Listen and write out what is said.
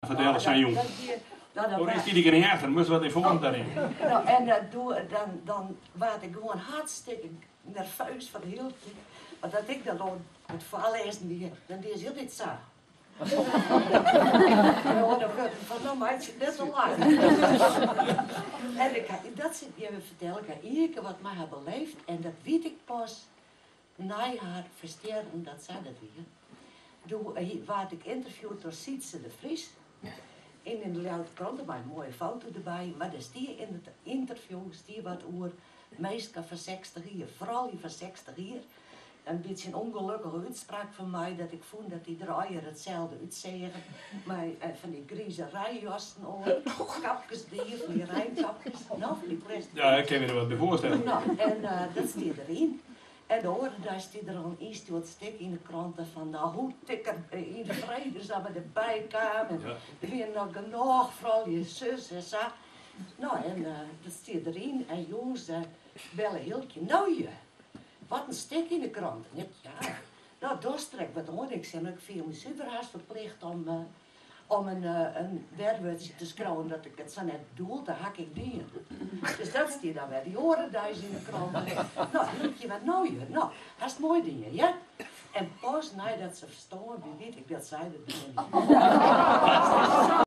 vertellen zijn jong. Hoe is die geneerd? Dan moest wat in volgend daarin. Nou, en dan was ik gewoon hartstikke nerveus van de hele tijd. Maar dat ik dan ook het voorlezen weer, dan deed heel dit zo. Van nou meid, net zo lang. En dat zit je vertellen, ik iedere wat mij heb beleefd en dat weet ik pas na haar versterken dat zij dat weer. Toen werd ik interviewd door Sietse de Vries. En in de Leeuwarden Krant, er was een mooie foto erbij, maar er stier in het interview wat over meisjes van 60 jaar, vooral die van 60 jaar. Een beetje een ongelukkige uitspraak van mij, dat ik vond dat die draaier hetzelfde uitzeggen. Maar van die grijze rijjassen, kapjes die, van die rijkapjes, nou, van die plastic. Ja, ik kan me er wat bij voorstellen. Nou, en dat stier erin. En de hoorde, daar stier er al een wat stik in de kranten van, nou, hoe tikker in de vrede dat we erbij kwamen. Ja. Er weer nog genoeg, vooral je zus en zo. Nou, en dat stier erin. En jongens bellen heel keer, nou je. Wat een stek in de krant. Ja, nou, doorstrek wat hoor ik. Zeg, ik viel me superhaast verplicht om een werkwoordje te schrijven dat ik het zo net bedoel, dan hak ik die. Dus dat is die dan weer. Die horen daar in de krant. Nou, je wat nou je? Nou, dat is mooi dingen, ja? En pas nadat ze verstaan, wie weet ik dat zij dat doen.